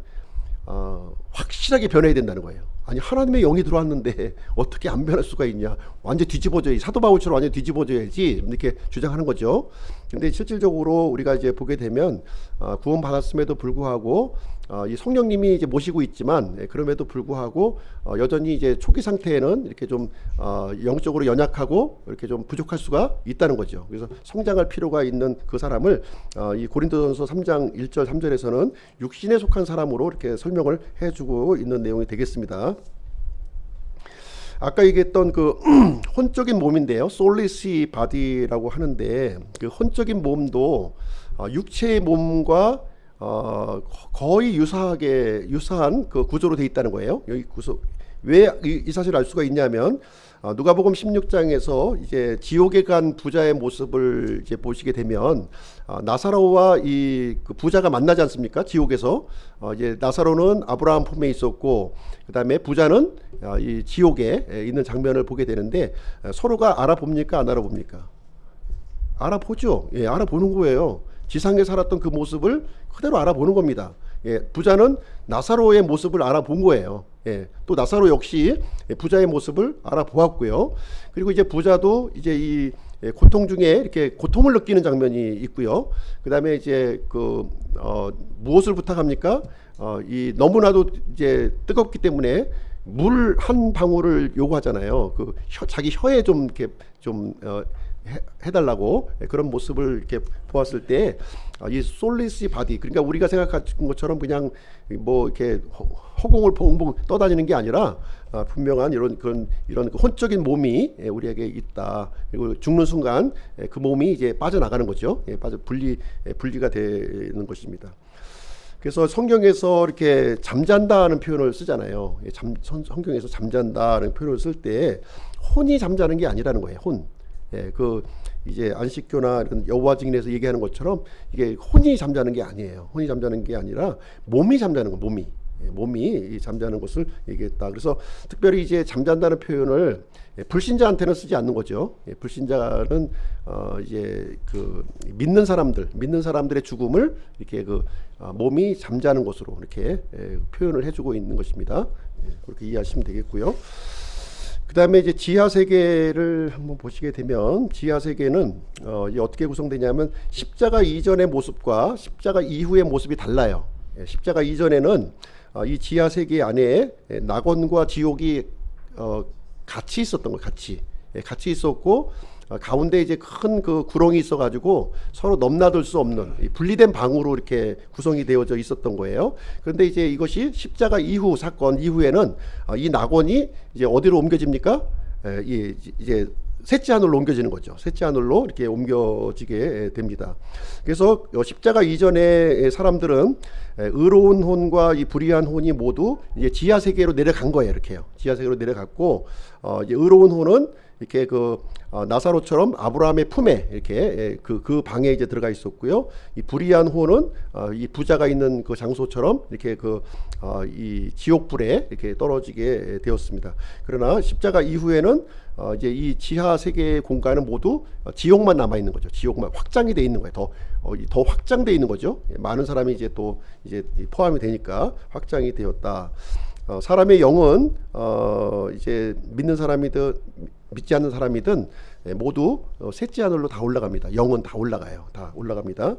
확실하게 변해야 된다는 거예요. 아니, 하나님의 영이 들어왔는데 어떻게 안 변할 수가 있냐? 완전 뒤집어져야지. 사도 바울처럼 완전 뒤집어져야지. 이렇게 주장하는 거죠. 근데 실질적으로 우리가 이제 보게 되면 구원받았음에도 불구하고 이 성령님이 이제 모시고 있지만 그럼에도 불구하고 여전히 이제 초기 상태에는 이렇게 좀 영적으로 연약하고 이렇게 좀 부족할 수가 있다는 거죠. 그래서 성장할 필요가 있는 그 사람을 이 고린도전서 3장 1절 3절에서는 육신에 속한 사람으로 이렇게 설명을 해주고 있는 내용이 되겠습니다. 아까 얘기했던 혼적인 몸인데요. 솔리시 바디라고 하는데 그 혼적인 몸도 육체의 몸과 거의 유사한 그 구조로 되어 있다는 거예요. 여기 왜 이 사실을 알 수가 있냐면 누가복음 16장에서 이제 지옥에 간 부자의 모습을 이제 보시게 되면 나사로와 그 부자가 만나지 않습니까? 지옥에서 이제 나사로는 아브라함 품에 있었고 그다음에 부자는 이 지옥에 있는 장면을 보게 되는데 서로가 알아봅니까? 안 알아봅니까? 알아보죠. 예, 알아보는 거예요. 지상에 살았던 그 모습을 그대로 알아보는 겁니다. 예, 부자는 나사로의 모습을 알아본 거예요. 예, 또 나사로 역시 부자의 모습을 알아보았고요. 그리고 이제 부자도 이제 이 고통 중에 이렇게 고통을 느끼는 장면이 있고요. 그 다음에 이제 무엇을 부탁합니까? 이 너무나도 이제 뜨겁기 때문에 물 한 방울을 요구하잖아요. 자기 혀에 좀 이렇게 해달라고 그런 모습을 이렇게 보았을 때 이 솔리시 바디, 그러니까 우리가 생각하는 것처럼 그냥 뭐 이렇게 허공을 벙벙 떠다니는 게 아니라 분명한 이런 혼적인 몸이 우리에게 있다. 그리고 죽는 순간 그 몸이 이제 빠져나가는 거죠. 분리가 되는 것입니다. 그래서 성경에서 이렇게 잠잔다는 표현을 쓰잖아요. 성경에서 잠잔다는 표현을 쓸 때 혼이 잠자는 게 아니라는 거예요. 혼. 이제 안식교나 이런 여호와 증인에서 얘기하는 것처럼 이게 혼이 잠자는 게 아니에요. 혼이 잠자는 게 아니라 몸이 잠자는 거, 몸이 잠자는 것을 얘기했다. 그래서 특별히 이제 잠잔다는 표현을 불신자한테는 쓰지 않는 거죠. 불신자는 이제 믿는 사람들의 죽음을 이렇게 몸이 잠자는 것으로 이렇게 표현을 해주고 있는 것입니다. 그렇게 이해하시면 되겠고요. 그 다음에 이제 지하 세계를 한번 보시게 되면 지하 세계는 어떻게 구성되냐면 십자가 이전의 모습과 십자가 이후의 모습이 달라요. 십자가 이전에는 이 지하 세계 안에 낙원과 지옥이 같이 있었던 거예요. 같이 있었고 가운데 이제 큰 구렁이 있어가지고 서로 넘나들 수 없는 분리된 방으로 이렇게 구성이 되어져 있었던 거예요. 그런데 이제 이것이 십자가 이후 사건 이후에는 이 낙원이 이제 어디로 옮겨집니까? 이제 셋째 하늘로 옮겨지는 거죠. 셋째 하늘로 이렇게 옮겨지게 됩니다. 그래서 십자가 이전의 사람들은 의로운 혼과 이 불의한 혼이 모두 이제 지하 세계로 내려간 거예요. 이렇게요. 지하 세계로 내려갔고 이제 의로운 혼은 이렇게 나사로처럼 아브라함의 품에 이렇게 그 방에 이제 들어가 있었고요. 이 불의한 혼은 이 부자가 있는 그 장소처럼 이렇게 이 지옥불에 이렇게 떨어지게 되었습니다. 그러나 십자가 이후에는 이제 이 지하 세계의 공간은 모두 지옥만 남아 있는 거죠. 지옥만 확장이 돼 있는 거예요. 더 확장돼 있는 거죠. 많은 사람이 이제 포함이 되니까 확장이 되었다. 사람의 영은 이제 믿는 사람이든 믿지 않는 사람이든 모두 셋째 하늘로 다 올라갑니다. 영은 다 올라가요. 다 올라갑니다.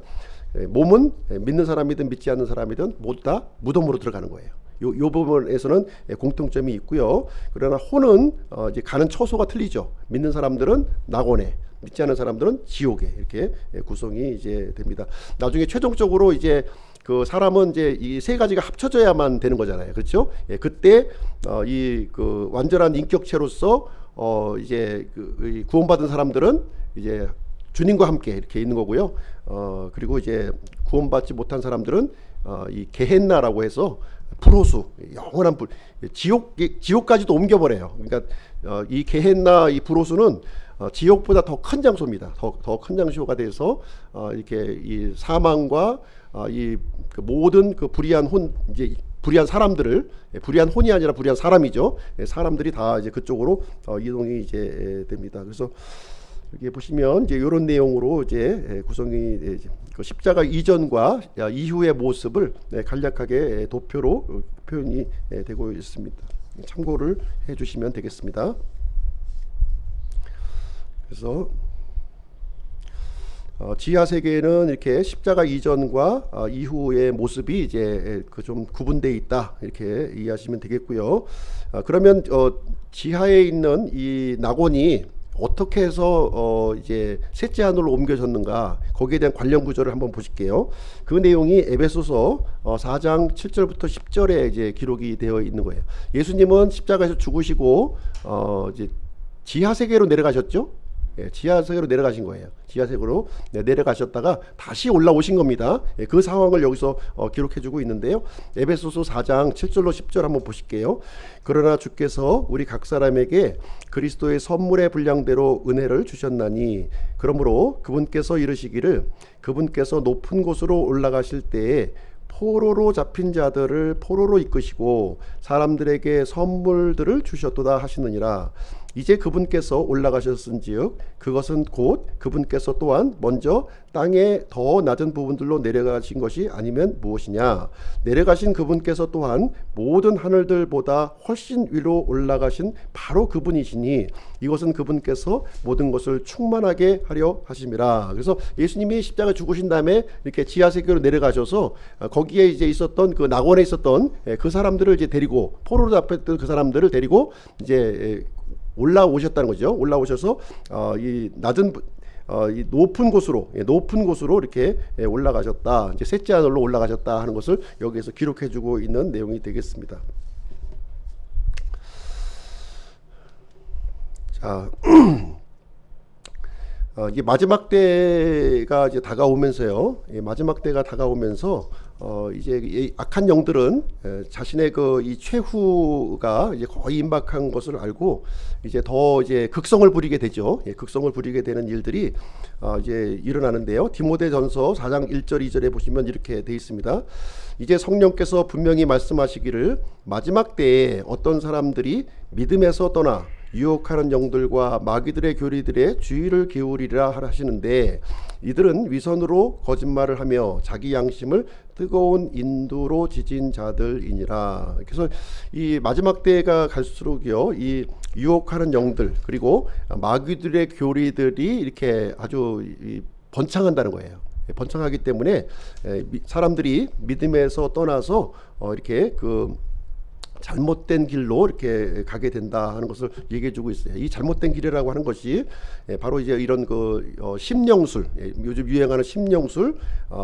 몸은 믿는 사람이든 믿지 않는 사람이든 모두 다 무덤으로 들어가는 거예요. 요 부분에서는 공통점이 있고요. 그러나 혼은 이제 가는 처소가 틀리죠. 믿는 사람들은 낙원에, 믿지 않는 사람들은 지옥에 이렇게 구성이 이제 됩니다. 나중에 최종적으로 이제 그 사람은 이제 이 세 가지가 합쳐져야만 되는 거잖아요. 그렇죠? 예, 그때 이 그 완전한 인격체로서 이제 이 구원받은 사람들은 이제 주님과 함께 이렇게 있는 거고요. 그리고 이제 구원받지 못한 사람들은 이 게헨나라고 해서 불호수, 영원한 불, 지옥까지도 옮겨버려요. 그러니까 이 게헨나 이 불호수는 지옥보다 더 큰 장소입니다. 더 큰 장소가 돼서 이렇게 이 사망과 그 모든 그 불의한 사람들을, 불의한 혼이 아니라 불의한 사람이죠. 사람들이 다 이제 그쪽으로 이동이 이제 됩니다. 그래서 여기 보시면 이제 이런 내용으로 이제 구성이 그 십자가 이전과 이후의 모습을 간략하게 도표로 표현이 되고 있습니다. 참고를 해주시면 되겠습니다. 그래서 지하 세계는 이렇게 십자가 이전과 이후의 모습이 이제 그 좀 구분되어 있다, 이렇게 이해하시면 되겠고요. 그러면 지하에 있는 이 낙원이 어떻게 해서 이제 셋째 하늘로 옮겨졌는가, 거기에 대한 관련 구조를 한번 보실게요. 그 내용이 에베소서 4장 7절부터 10절에 이제 기록이 되어 있는 거예요. 예수님은 십자가에서 죽으시고 이제 지하 세계로 내려가셨죠. 예, 지하세계로 내려가신 거예요. 지하세계로 내려가셨다가 다시 올라오신 겁니다. 예, 그 상황을 여기서 기록해주고 있는데요. 에베소서 4장 7절로 10절 한번 보실게요. 그러나 주께서 우리 각 사람에게 그리스도의 선물의 분량대로 은혜를 주셨나니, 그러므로 그분께서 이르시기를 그분께서 높은 곳으로 올라가실 때에 포로로 잡힌 자들을 포로로 이끄시고 사람들에게 선물들을 주셨도다 하시느니라. 이제 그분께서 올라가셨은즉 그것은 곧 그분께서 또한 먼저 땅의 더 낮은 부분들로 내려가신 것이 아니면 무엇이냐. 내려가신 그분께서 또한 모든 하늘들보다 훨씬 위로 올라가신 바로 그분이시니 이것은 그분께서 모든 것을 충만하게 하려 하심이라. 그래서 예수님이 십자가 죽으신 다음에 이렇게 지하세계로 내려가셔서 거기에 이제 있었던 그 낙원에 있었던 그 사람들을 이제 데리고, 포로로 잡혔던 그 사람들을 데리고 이제 올라오셨다는 거죠. 올라오셔서 이 낮은 이 높은 곳으로 이렇게 올라가셨다. 이제 셋째 하늘로 올라가셨다 하는 것을 여기에서 기록해주고 있는 내용이 되겠습니다. 자, 이제 마지막 때가 이제 다가오면서요. 마지막 때가 다가오면서 이제 이 악한 영들은 자신의 그 이 최후가 이제 거의 임박한 것을 알고 이제 더 이제 극성을 부리게 되죠. 극성을 부리게 되는 일들이 이제 일어나는데요. 디모데전서 4장 1절 2절에 보시면 이렇게 되어 있습니다. 이제 성령께서 분명히 말씀하시기를 마지막 때에 어떤 사람들이 믿음에서 떠나 유혹하는 영들과 마귀들의 교리들의 주의를 기울이리라 하시는데, 이들은 위선으로 거짓말을 하며 자기 양심을 뜨거운 인두로 지진 자들이니라. 그래서 이 마지막 때가 갈수록요, 이 유혹하는 영들 그리고 마귀들의 교리들이 이렇게 아주 번창한다는 거예요. 번창하기 때문에 사람들이 믿음에서 떠나서 이렇게 그 잘못된 길로 이렇게 가게 된다 하는 것을 얘기해주고 있어요. 이 잘못된 길이라고 하는 것이 바로 이제 이런 그 심령술, 요즘 유행하는 심령술,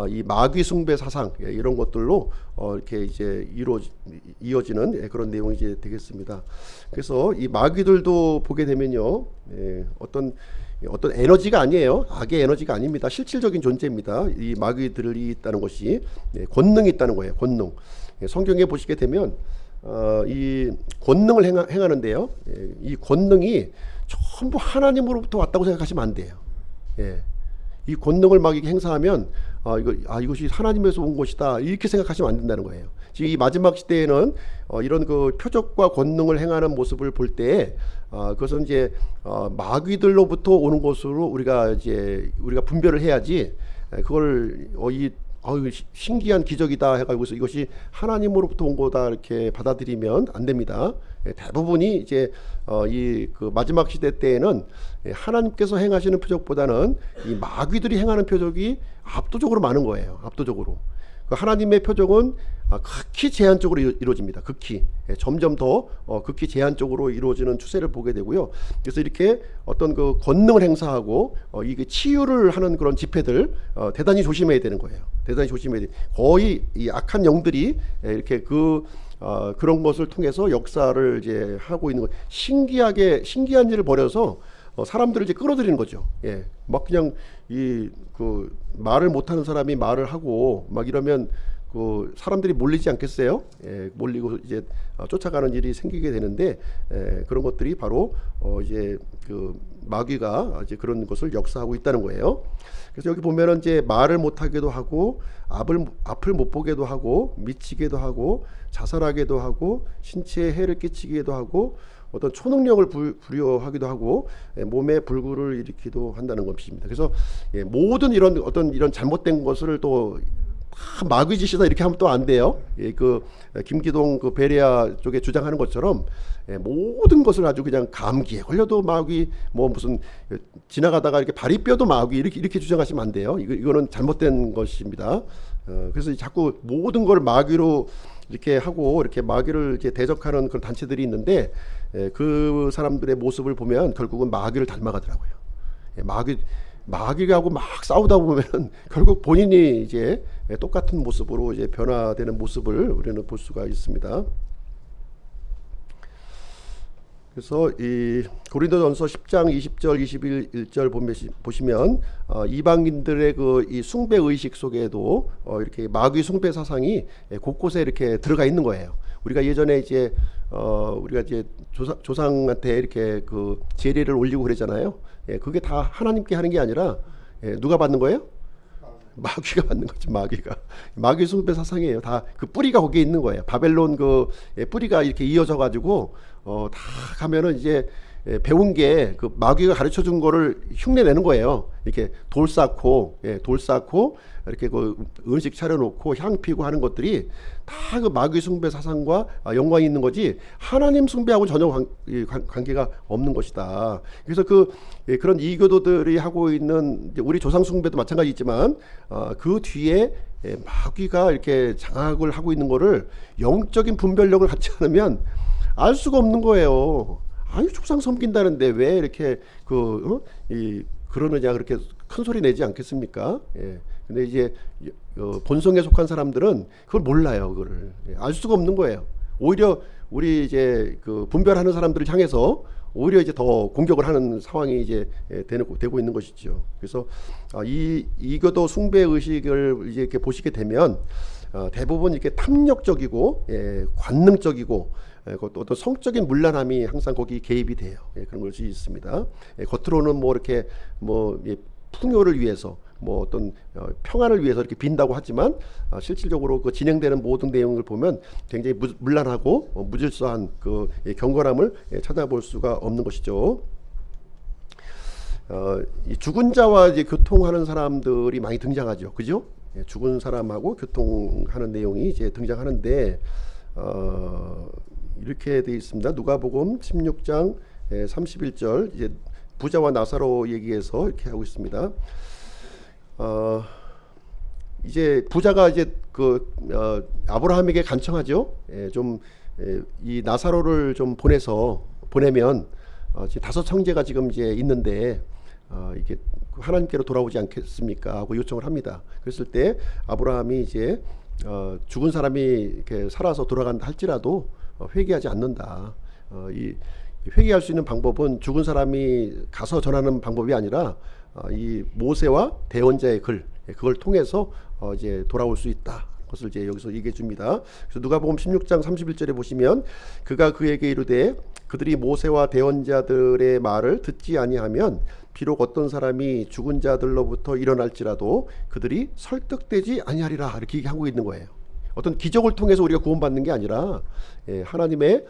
이 마귀 숭배 사상, 이런 것들로 이렇게 이제 이어지는 그런 내용이 이제 되겠습니다. 그래서 이 마귀들도 보게 되면요, 어떤 에너지가 아니에요. 악의 에너지가 아닙니다. 실질적인 존재입니다. 이 마귀들이 있다는 것이 권능이 있다는 거예요. 권능. 성경에 보시게 되면 이 권능을 행하는데요. 이 권능이 전부 하나님으로부터 왔다고 생각하시면 안 돼요. 이 권능을 막 행사하면 이것이 하나님에서 온 것이다 이렇게 생각하시면 안 된다는 거예요. 지금 이 마지막 시대에는 이런 그 표적과 권능을 행하는 모습을 볼 때 그것은 이제 마귀들로부터 오는 것으로 우리가 분별을 해야지, 그걸 신기한 기적이다 해가지고 이것이 하나님으로부터 온 거다 이렇게 받아들이면 안 됩니다. 대부분이 이제 이 그 마지막 시대 때에는 하나님께서 행하시는 표적보다는 이 마귀들이 행하는 표적이 압도적으로 많은 거예요. 압도적으로. 그 하나님의 표적은 극히 제한적으로 이루어집니다. 극히 점점 더 극히 제한적으로 이루어지는 추세를 보게 되고요. 그래서 이렇게 어떤 그 권능을 행사하고 이게 치유를 하는 그런 집회들 대단히 조심해야 되는 거예요. 대단히 조심해야 돼. 거의 이 악한 영들이 이렇게 그런 것을 통해서 역사를 이제 하고 있는 거. 신기한 일을 벌여서 사람들을 이제 끌어들이는 거죠. 예, 막 그냥 그 말을 못하는 사람이 말을 하고 막 이러면 그 사람들이 몰리지 않겠어요? 예, 몰리고 이제 쫓아가는 일이 생기게 되는데 그런 것들이 바로 이제 그 마귀가 이제 그런 것을 역사하고 있다는 거예요. 그래서 여기 보면은 이제 말을 못하게도 하고 앞을 못 보게도 하고 미치게도 하고 자살하게도 하고 신체에 해를 끼치기도 하고 어떤 초능력을 부여하기도 하고 몸에 불구를 일으키기도 한다는 것입니다. 그래서 모든 이런 잘못된 것을 또 마귀 짓이다 이렇게 하면 또 안 돼요. 그 김기동 그 베레아 쪽에 주장하는 것처럼 모든 것을 아주 그냥 감기에 걸려도 마귀, 뭐 무슨 지나가다가 이렇게 다리뼈도 마귀 이렇게 주장하시면 안 돼요. 이거는 잘못된 것입니다. 그래서 자꾸 모든 걸 마귀로 이렇게 하고 이렇게 마귀를 이제 대적하는 그런 단체들이 있는데 그 사람들의 모습을 보면 결국은 마귀를 닮아가더라고요. 마귀하고 막 싸우다 보면 결국 본인이 이제 똑같은 모습으로 이제 변화되는 모습을 우리는 볼 수가 있습니다. 그래서 이 고린도전서 10장 20절 21절 보시면 이방인들의 이 숭배 의식 속에도 이렇게 마귀 숭배 사상이 곳곳에 이렇게 들어가 있는 거예요. 우리가 예전에 이제 우리가 이제 조상한테 이렇게 그 제례를 올리고 그러잖아요. 그게 다 하나님께 하는 게 아니라 누가 받는 거예요? 마귀가 받는 거죠. 마귀 숭배 사상이에요. 다 그 뿌리가 거기에 있는 거예요. 바벨론 뿌리가 이렇게 이어져 가지고 다 가면은 이제 배운 게 그 마귀가 가르쳐 준 거를 흉내 내는 거예요. 이렇게 돌 쌓고 이렇게 그 음식 차려놓고 향 피고 하는 것들이 다 그 마귀 숭배 사상과 연관이 있는 거지 하나님 숭배하고 전혀 관계가 없는 것이다. 그래서 그런 이교도들이 하고 있는 우리 조상 숭배도 마찬가지지만 그 뒤에 마귀가 이렇게 장악을 하고 있는 거를 영적인 분별력을 갖지 않으면 알 수가 없는 거예요. 아니 조상 섬긴다는데 왜 이렇게 그러느냐 그렇게 큰 소리 내지 않겠습니까? 근데 이제 본성에 속한 사람들은 그걸 몰라요. 그걸 알 수가 없는 거예요. 오히려 우리 이제 그 분별하는 사람들을 향해서 오히려 이제 더 공격을 하는 상황이 이제 되고 있는 것이죠. 그래서 이교도 숭배 의식을 이제 이렇게 보시게 되면 대부분 이렇게 탐욕적이고 관능적이고 어떤 성적인 문란함이 항상 거기 개입이 돼요. 그런 것이 있습니다. 겉으로는 뭐 이렇게 풍요를 위해서 뭐 어떤 평안을 위해서 이렇게 빈다고 하지만 실질적으로 그 진행되는 모든 내용을 보면 굉장히 문란하고 무질서한 그 경건함을 찾아볼 수가 없는 것이죠. 이 죽은 자와 이제 교통하는 사람들이 많이 등장하죠. 그죠? 죽은 사람하고 교통하는 내용이 이제 등장하는데 이렇게 되어 있습니다. 누가복음 16장 31절 이제 부자와 나사로 얘기해서 이렇게 하고 있습니다. 이제 부자가 이제 아브라함에게 간청하죠. 좀 이 나사로를 좀 보내면 지금 5 형제가 지금 이제 있는데 이게 하나님께로 돌아오지 않겠습니까? 하고 요청을 합니다. 그랬을 때 아브라함이 이제 죽은 사람이 이렇게 살아서 돌아간다 할지라도 회개하지 않는다. 이 회개할 수 있는 방법은 죽은 사람이 가서 전하는 방법이 아니라 이 모세와 대언자의 그걸 통해서 이제 돌아올 수 있다. 것을 이제 여기서 얘기해 줍니다. 그래서 누가복음 16장 31절에 보시면 그가 그에게 이르되 그들이 모세와 대언자들의 말을 듣지 아니하면 비록 어떤 사람이 죽은 자들로부터 일어날지라도 그들이 설득되지 아니하리라 이렇게 얘기하고 있는 거예요. 어떤 기적을 통해서 우리가 구원받는 게 아니라 하나님의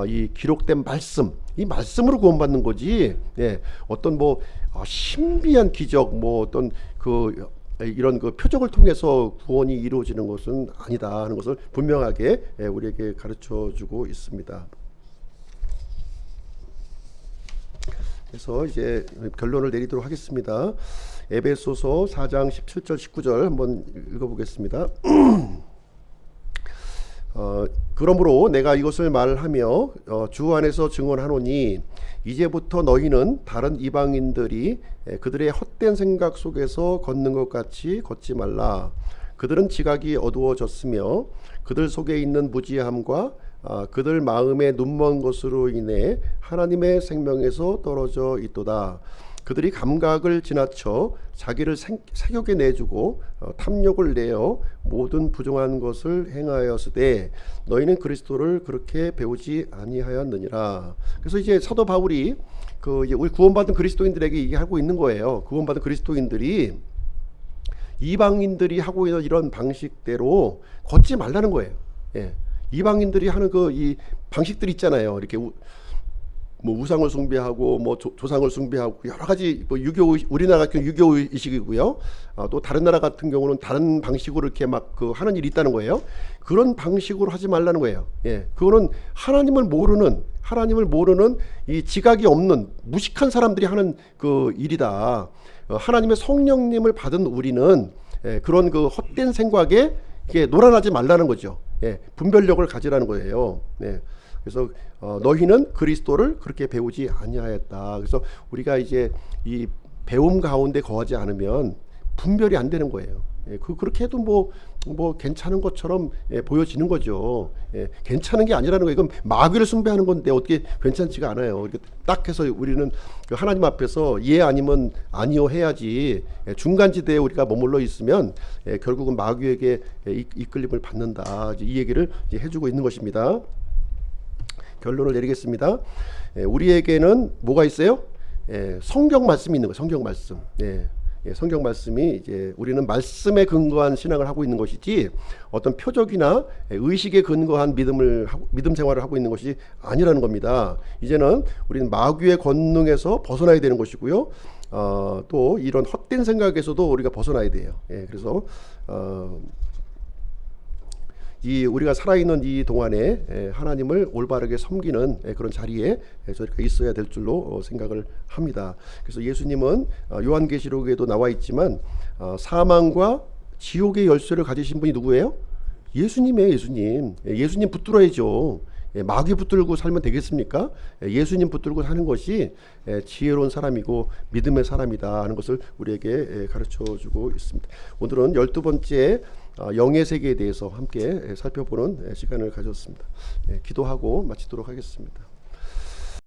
이 기록된 말씀, 이 말씀으로 구원받는 거지. 어떤 신비한 기적, 어떤 이런 표적을 통해서 구원이 이루어지는 것은 아니다 하는 것을 분명하게 우리에게 가르쳐 주고 있습니다. 그래서 이제 결론을 내리도록 하겠습니다. 에베소서 4장 17절 19절 한번 읽어보겠습니다. 그러므로 내가 이것을 말하며 주 안에서 증언하노니 이제부터 너희는 다른 이방인들이 그들의 헛된 생각 속에서 걷는 것 같이 걷지 말라. 그들은 지각이 어두워졌으며 그들 속에 있는 무지함과 그들 마음에 눈먼 것으로 인해 하나님의 생명에서 떨어져 있도다. 그들이 감각을 지나쳐 자기를 색욕에 내주고 탐욕을 내어 모든 부정한 것을 행하였으되 너희는 그리스도를 그렇게 배우지 아니하였느니라. 그래서 이제 사도 바울이 이제 우리 구원받은 그리스도인들에게 얘기하고 있는 거예요. 구원받은 그리스도인들이 이방인들이 하고 있는 이런 방식대로 걷지 말라는 거예요. 예. 이방인들이 하는 이 방식들 있잖아요. 이렇게 뭐 우상을 숭배하고 뭐 조상을 숭배하고 여러 가지 뭐 우리나라 같은 유교 의식이고요. 또 다른 나라 같은 경우는 다른 방식으로 이렇게 막 하는 일이 있다는 거예요. 그런 방식으로 하지 말라는 거예요. 예, 그거는 하나님을 모르는 이 지각이 없는 무식한 사람들이 하는 일이다. 하나님의 성령님을 받은 우리는 그런 헛된 생각에 놀아나지 말라는 거죠. 예, 분별력을 가지라는 거예요. 예. 그래서 너희는 그리스도를 그렇게 배우지 아니하였다. 그래서 우리가 이제 이 배움 가운데 거하지 않으면 분별이 안 되는 거예요. 예, 그렇게 해도 뭐 괜찮은 것처럼 보여지는 거죠. 예, 괜찮은 게 아니라는 거예요. 이건 마귀를 숭배하는 건데 어떻게 괜찮지가 않아요. 이렇게 딱 해서 우리는 하나님 앞에서 예 아니면 아니요 해야지. 중간지대에 우리가 머물러 있으면 결국은 마귀에게 이끌림을 받는다. 이 얘기를 이제 해주고 있는 것입니다. 결론을 내리겠습니다. 우리에게는 뭐가 있어요? 성경 말씀이 있는 거예요. 성경 말씀. 성경 말씀이 이제 우리는 말씀에 근거한 신앙을 하고 있는 것이지 어떤 표적이나 의식에 근거한 믿음 생활을 하고 있는 것이 아니라는 겁니다. 이제는 우리는 마귀의 권능에서 벗어나야 되는 것이고요. 또 이런 헛된 생각에서도 우리가 벗어나야 돼요. 그래서 우리가 살아있는 이 동안에 하나님을 올바르게 섬기는 그런 자리에 저희가 있어야 될 줄로 생각을 합니다. 그래서 예수님은 요한계시록에도 나와 있지만 사망과 지옥의 열쇠를 가지신 분이 누구예요? 예수님이에요. 예수님 붙들어야죠. 마귀 붙들고 살면 되겠습니까? 예수님 붙들고 사는 것이 지혜로운 사람이고 믿음의 사람이다 하는 것을 우리에게 가르쳐주고 있습니다. 오늘은 12번째 영의 세계에 대해서 함께 살펴보는 시간을 가졌습니다. 기도하고 마치도록 하겠습니다.